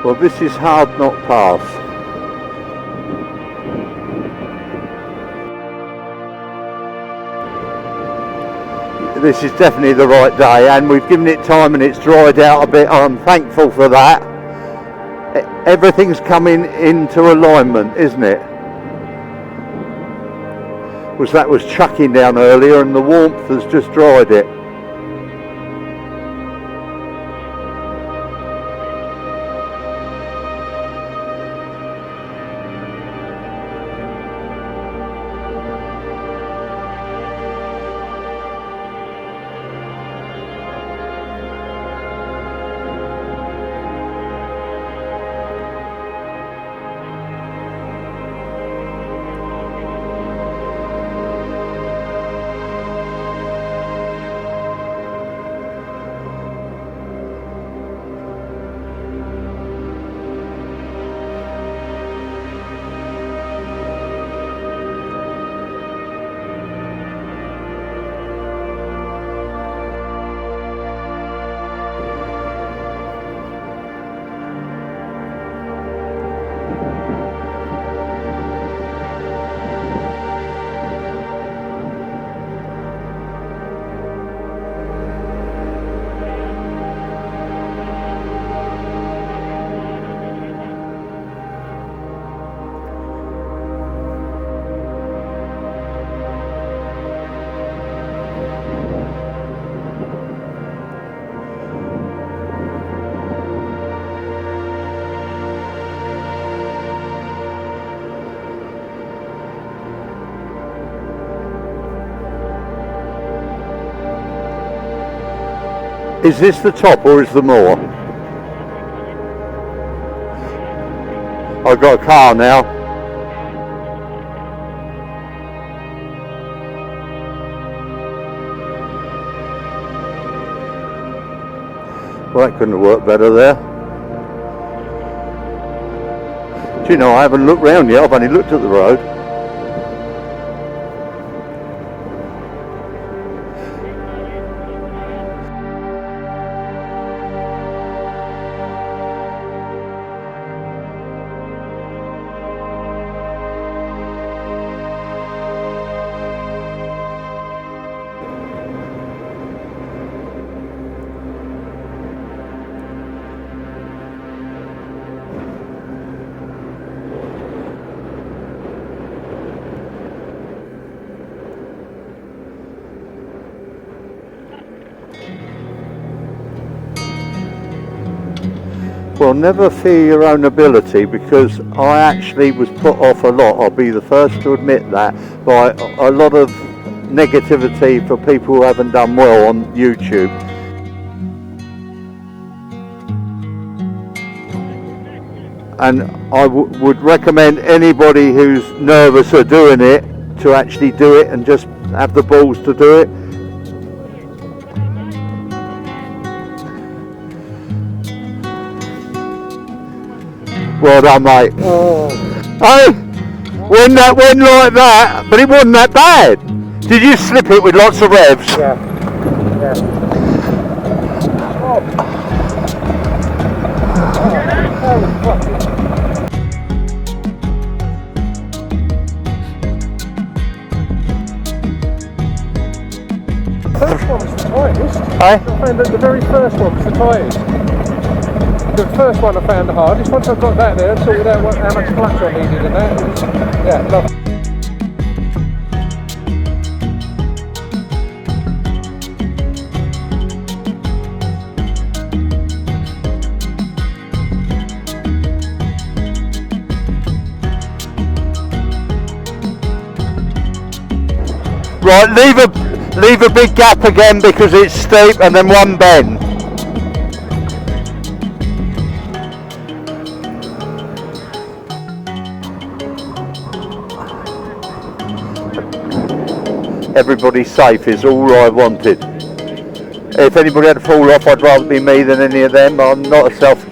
Well, this is Hard Knott Pass. This is definitely the right day, and we've given it time and it's dried out a bit. I'm thankful for that. Everything's coming into alignment, isn't it? Because that was chucking down earlier and the warmth has just dried it. Is this the top or is there more? I've got a car now. Well, that couldn't have worked better there. Do you know, I haven't looked round yet, I've only looked at the road. Well, never fear your own ability, because I actually was put off a lot, I'll be the first to admit that, by a lot of negativity for people who haven't done well on YouTube. And I would recommend anybody who's nervous of doing it to actually do it and just have the balls to do it. Well done, mate. Oh. Hey, when that went like that, but it wasn't that bad. Did you slip it with lots of revs? Yeah. Oh. The first one was the tightest. Hey? I found that the very first one was the tightest. The first one I found the hardest. Once I got that there and sorted out how much clutch I needed and that, it was, yeah, lovely. Right, leave a big gap again because it's steep, and then one bend. Everybody's safe is all I wanted. If anybody had to fall off, I'd rather be me than any of them. I'm not a selfish.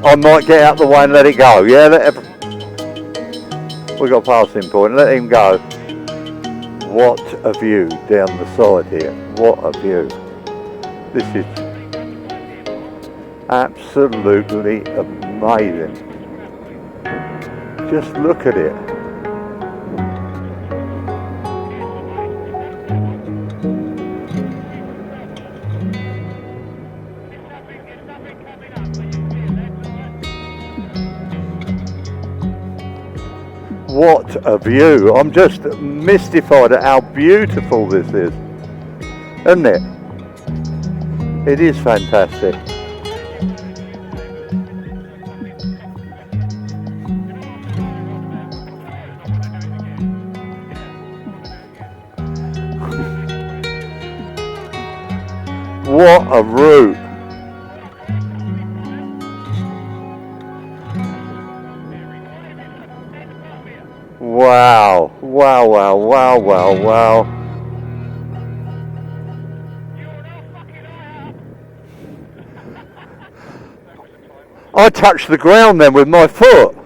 I might get out the way and let it go. Yeah, we got a passing point. Let him go. What a view down the side here. What a view. This is Absolutely amazing. Just look at it. What a view. I'm just mystified at how beautiful this is, isn't it? It is fantastic. What a route. Wow, wow, wow, wow, wow, wow. I touched the ground then with my foot.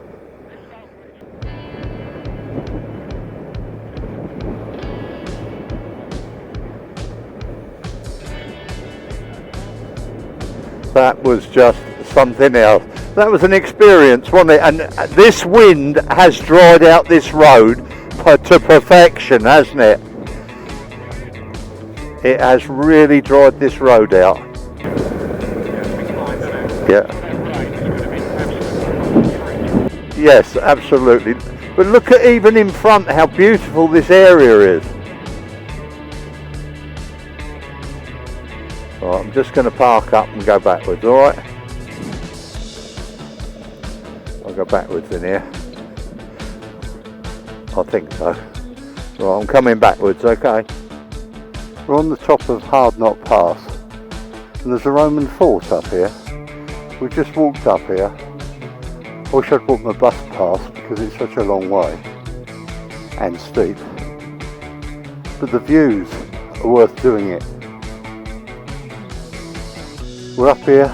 That was just something else. That was an experience, wasn't it? And this wind has dried out this road to perfection, hasn't it? It has really dried this road out. Yeah. Yes, absolutely. But look at even in front how beautiful this area is. Right, I'm just going to park up and go backwards, alright? I'll go backwards in here. I think so. Right, I'm coming backwards, okay? We're on the top of Hard Knott Pass, and there's a Roman fort up here. We just walked up here. I wish I'd bought my bus pass because it's such a long way and steep. But the views are worth doing it. We're up here,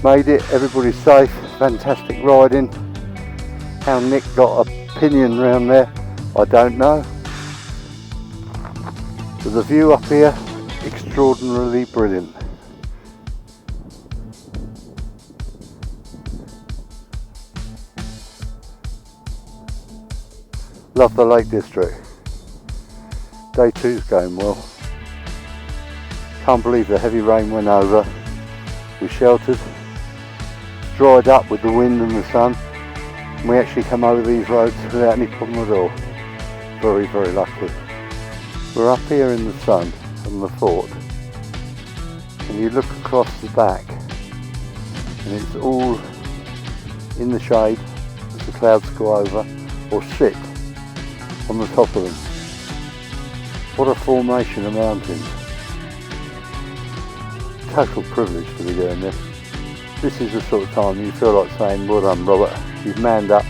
made it, everybody's safe, fantastic riding. How Nick got a pinion round there, I don't know. But the view up here, extraordinarily brilliant. Love the Lake District. Day 2's going well. Can't believe the heavy rain went over. We sheltered, dried up with the wind and the sun, and we actually come over these roads without any problem at all. Very, very lucky. We're up here in the sun on the fort, and you look across the back, and it's all in the shade as the clouds go over, or sit on the top of them. What a formation of mountains. Total privilege to be doing this. This is the sort of time you feel like saying, well done Robert, you've manned up,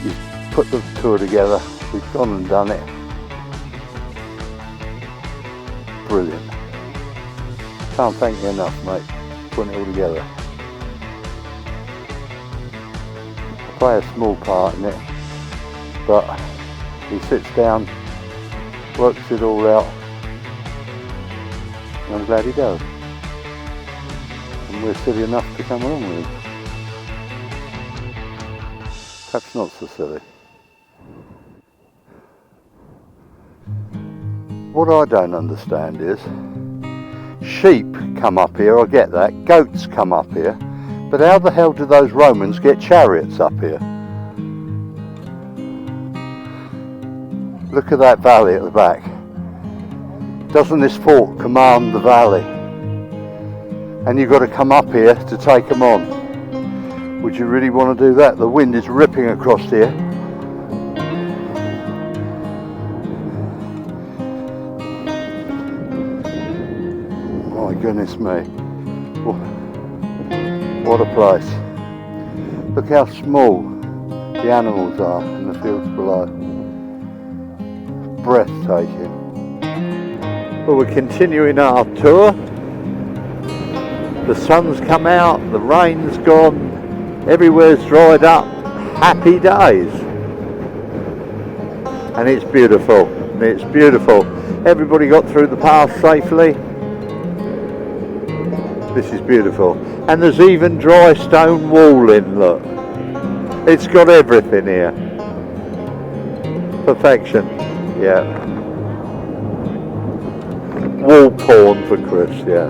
you've put the tour together, we've gone and done it. Brilliant. Can't thank you enough, mate, putting it all together. I play a small part in it, but he sits down, works it all out, and I'm glad he does. And we're silly enough to come along with him. Perhaps not so silly. What I don't understand is, sheep come up here, I get that, goats come up here, but how the hell do those Romans get chariots up here? Look at that valley at the back. Doesn't this fort command the valley? And you've got to come up here to take them on. Would you really want to do that? The wind is ripping across here. My goodness me. What a place. Look how small the animals are in the fields below. Breathtaking. Well, we're continuing our tour. The sun's come out, the rain's gone, everywhere's dried up. Happy days. And it's beautiful. It's beautiful. Everybody got through the pass safely. This is beautiful. And there's even dry stone walling, look. It's got everything here. Perfection. Yeah. Wall porn for Chris, yeah.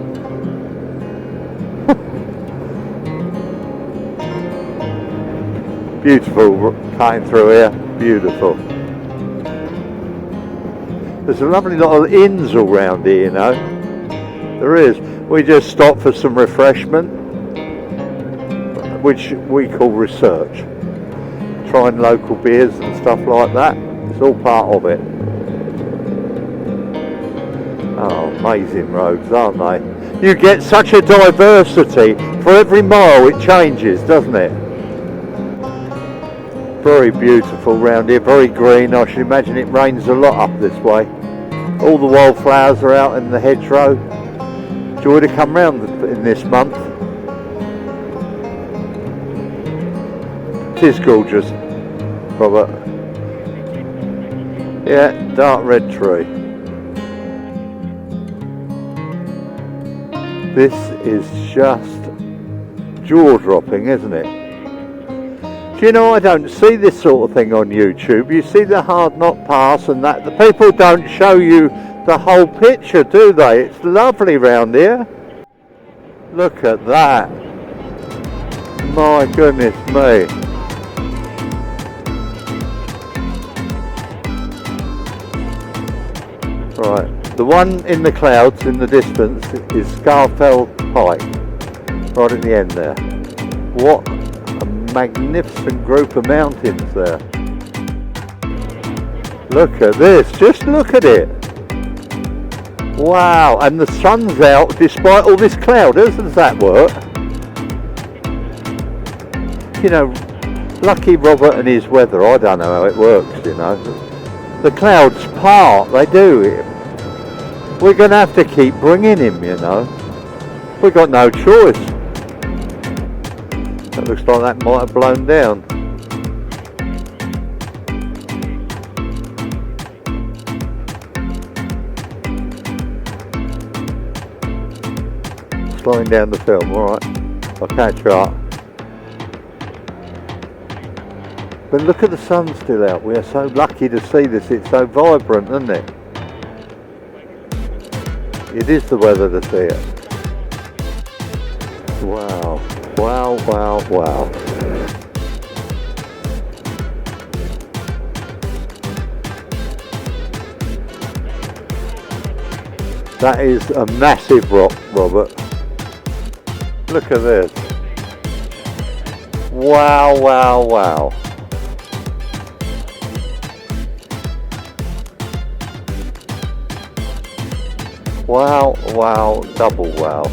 Beautiful cutting through here. Beautiful. There's a lovely lot of inns all round here, you know. There is. We just stopped for some refreshment, which we call research. Trying local beers and stuff like that. It's all part of it. Oh, amazing roads, aren't they? You get such a diversity. For every mile it changes, doesn't it? Very beautiful round here, very green. I should imagine it rains a lot up this way. All the wildflowers are out in the hedgerow. Joy to come round in this month. It is gorgeous, Robert. Yeah, dark red tree. This is just jaw-dropping, isn't it? Do you know, I don't see this sort of thing on YouTube. You see the Hard Knott Pass and that. The people don't show you the whole picture, do they? It's lovely round here. Look at that. My goodness me. Right. The one in the clouds in the distance is Scarfell Pike. Right at the end there. What magnificent group of mountains there. Look at this, just look at it. Wow, and the sun's out despite all this cloud. How does that work? You know, lucky Robert and his weather. I don't know how it works, you know. The clouds part, they do. We're going to have to keep bringing him, you know. We've got no choice. That looks like that might have blown down. Slowing down the film, alright. I'll catch you up. But look at the sun still out. We are so lucky to see this. It's so vibrant, isn't it? It is the weather to see it. Wow. Wow, wow, wow. That is a massive rock, Robert. Look at this. Wow, wow, wow. Wow, wow, double wow.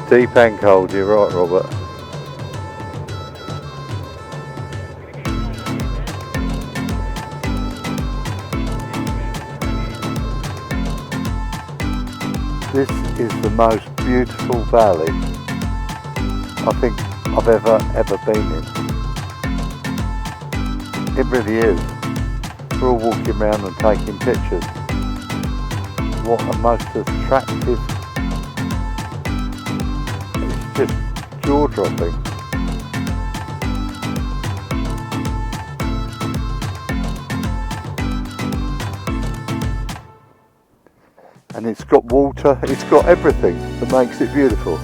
Deep and cold, you're right, Robert. This is the most beautiful valley I think I've ever been in. It really is. We're all walking around and taking pictures. What a most attractive, it's just jaw-dropping. And it's got water, it's got everything that makes it beautiful.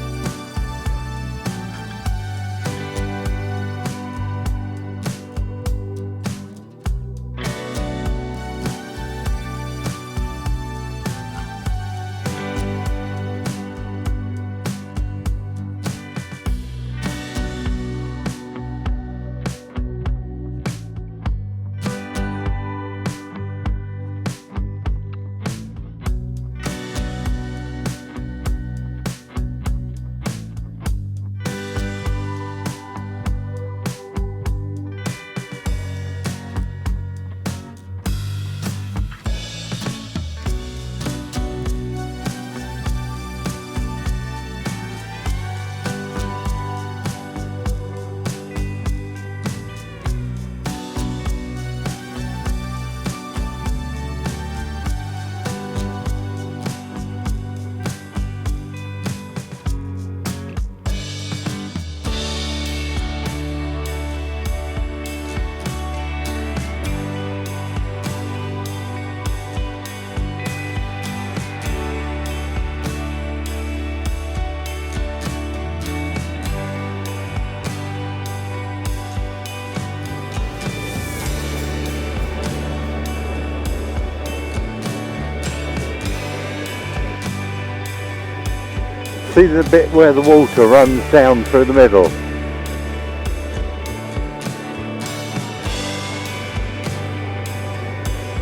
See the bit where the water runs down through the middle?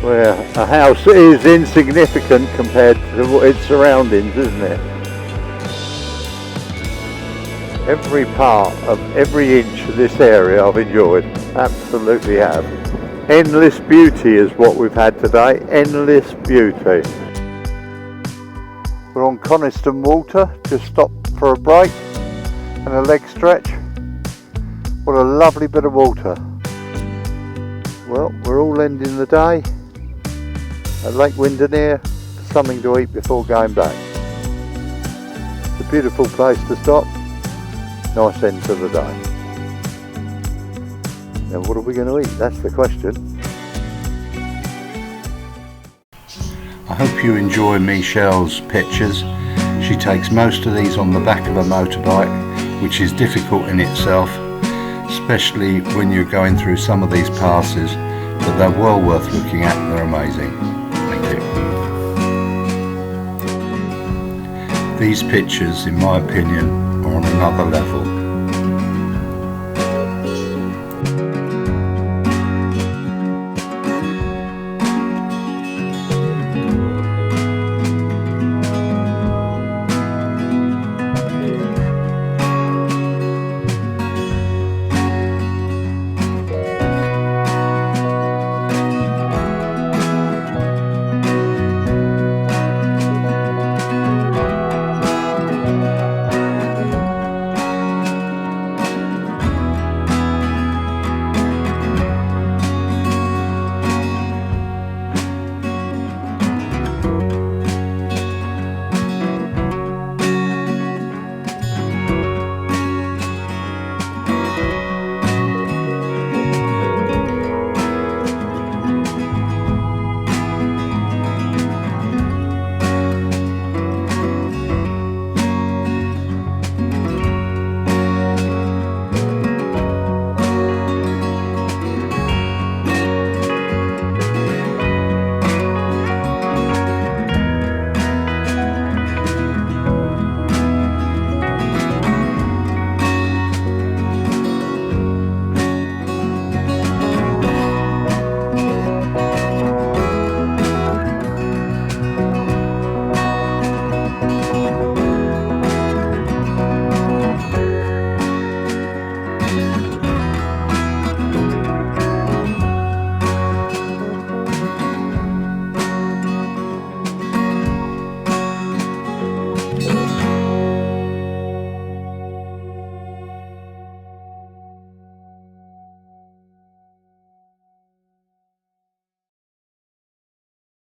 Where a house is insignificant compared to its surroundings, isn't it? Every part of every inch of this area I've enjoyed, absolutely have. Endless beauty is what we've had today, endless beauty. We're on Coniston Water, just stopped for a break and a leg stretch. What a lovely bit of water. Well, we're all ending the day at Lake Windermere, something to eat before going back. It's a beautiful place to stop, nice end to the day. Now what are we going to eat? That's the question. I hope you enjoy Michelle's pictures. She takes most of these on the back of a motorbike, which is difficult in itself, especially when you're going through some of these passes, but they're well worth looking at and they're amazing. Thank you. These pictures, in my opinion, are on another level.